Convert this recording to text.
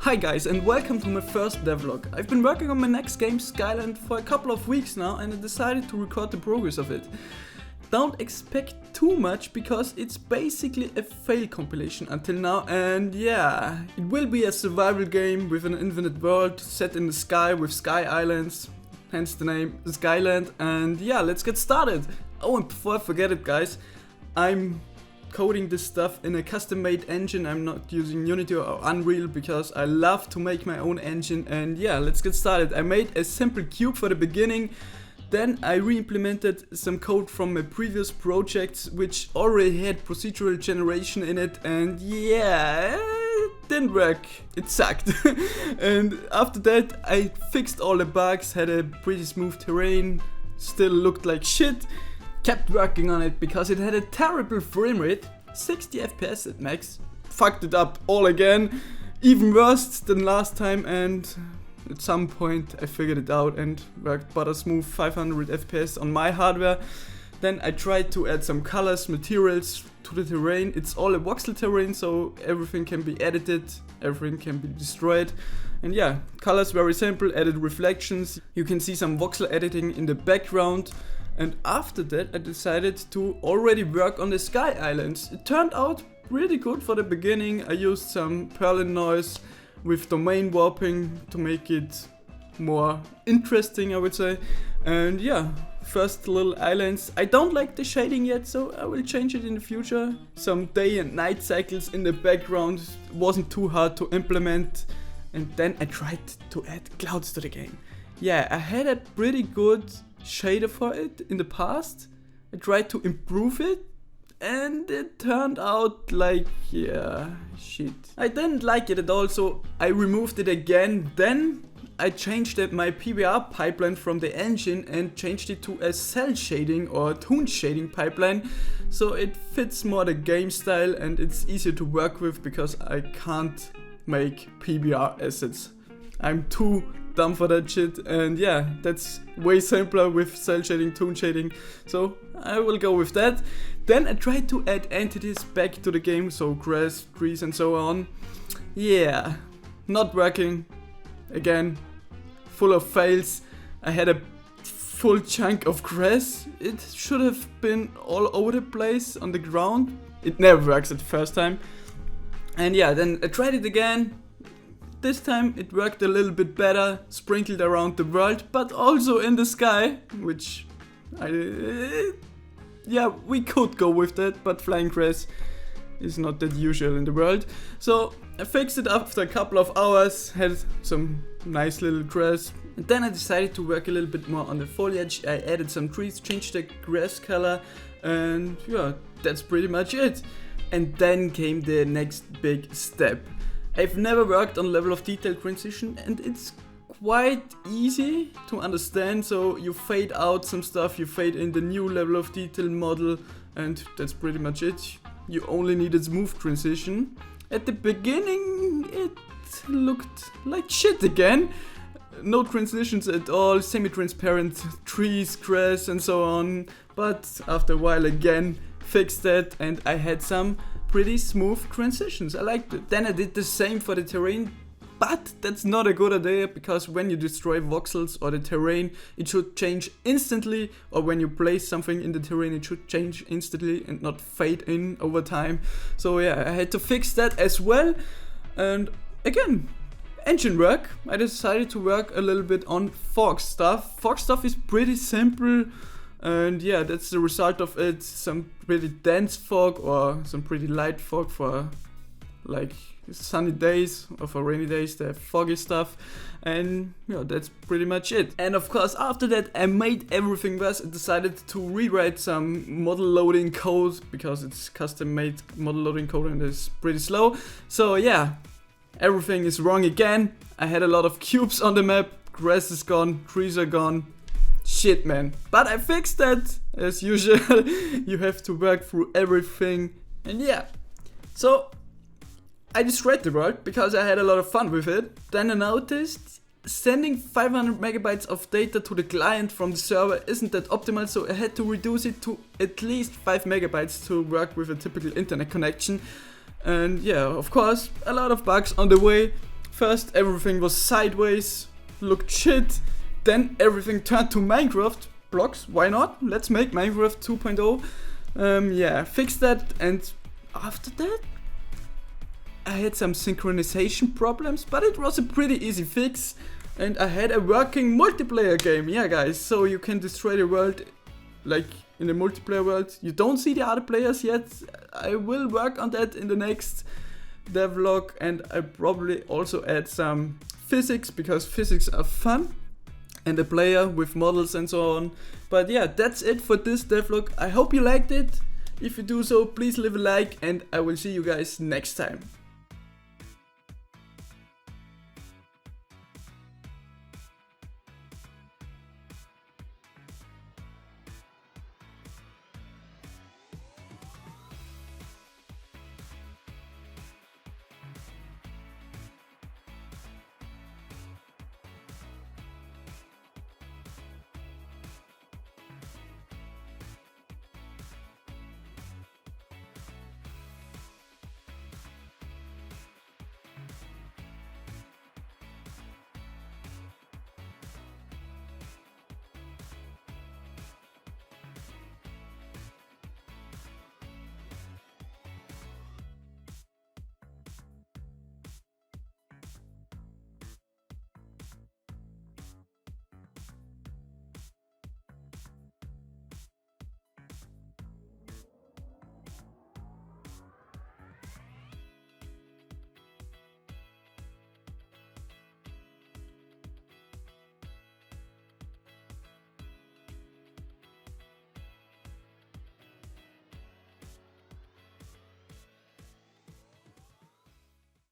Hi guys and welcome to my first devlog. I've been working on my next game Skyland for a couple of weeks now and I decided to record the progress of it. Don't expect too much because it's basically a fail compilation until now, and yeah, it will be a survival game with an infinite world set in the sky with sky islands, hence the name Skyland, and yeah, let's get started. Oh, and before I forget it guys, I'm coding this stuff in a custom made engine. I'm not using Unity or Unreal because I love to make my own engine, and yeah, let's get started. I made a simple cube for the beginning, then I re-implemented some code from my previous projects which already had procedural generation in it, and yeah, it didn't work, it sucked. And after that I fixed all the bugs, had a pretty smooth terrain, still looked like shit. Kept working on it because it had a terrible frame rate, 60 FPS at max. Fucked it up all again, even worse than last time, and at some point I figured it out and worked butter smooth 500 FPS on my hardware. Then I tried to add some colors, materials to the terrain. It's all a voxel terrain, so everything can be edited, everything can be destroyed. And yeah, colors very simple, added reflections. You can see some voxel editing in the background. And after that I decided to already work on the sky islands. It turned out pretty good for the beginning. I used some Perlin noise with domain warping to make it more interesting, I would say. And yeah, first little islands. I don't like the shading yet, so I will change it in the future. Some day and night cycles in the background. It wasn't too hard to implement. And then I tried to add clouds to the game. Yeah, I had a pretty good shader for it in the past. I tried to improve it and it turned out like, yeah, shit. I didn't like it at all, so I removed it again. Then I changed my PBR pipeline from the engine and changed it to a cell shading or toon shading pipeline, so it fits more the game style and it's easier to work with because I can't make PBR assets. I'm too dumb for that shit, and yeah, that's way simpler with cell shading, toon shading, so I will go with that. Then I tried to add entities back to the game, so grass, trees and so on. Yeah, not working. Again, full of fails. I had a full chunk of grass. It should have been all over the place on the ground. It never works at the first time. And yeah, then I tried it again. This time it worked a little bit better, sprinkled around the world, but also in the sky, which yeah, we could go with that, but flying grass is not that usual in the world. So I fixed it after a couple of hours, had some nice little grass, and then I decided to work a little bit more on the foliage. I added some trees, changed the grass color, and yeah, that's pretty much it. And then came the next big step. I've never worked on level of detail transition and it's quite easy to understand, so you fade out some stuff, you fade in the new level of detail model, and that's pretty much it. You only need a smooth transition. At the beginning it looked like shit again. No transitions at all, semi-transparent trees, grass and so on, but after a while again fixed that and I had some pretty smooth transitions. I liked it. Then I did the same for the terrain, but that's not a good idea because when you destroy voxels or the terrain, it should change instantly, or when you place something in the terrain, it should change instantly and not fade in over time. So yeah, I had to fix that as well. And again, engine work. I decided to work a little bit on fog stuff. Fog stuff is pretty simple. And yeah, that's the result of it. Some pretty dense fog or some pretty light fog for like sunny days, or for rainy days they have foggy stuff. And yeah, that's pretty much it. And of course after that I made everything worse. I decided to rewrite some model loading code because it's custom made model loading code and it's pretty slow. So yeah, everything is wrong again. I had a lot of cubes on the map, grass is gone, trees are gone. Shit man, but I fixed that as usual. You have to work through everything, and yeah, so I destroyed the world because I had a lot of fun with it. Then I noticed sending 500 megabytes of data to the client from the server isn't that optimal, so I had to reduce it to at least 5 megabytes to work with a typical internet connection. And yeah, of course, a lot of bugs on the way. First everything was sideways, looked shit, then everything turned to Minecraft blocks. Why not? Let's make Minecraft 2.0. Yeah, fix that, and after that I had some synchronization problems, but it was a pretty easy fix, and I had a working multiplayer game. Yeah guys, so you can destroy the world like in the multiplayer world. You don't see the other players yet. I will work on that in the next devlog, and I probably also add some physics, because physics are fun, and a player with models and so on. But yeah, that's it for this devlog. I hope you liked it. If you do so, please leave a like, and I will see you guys next time.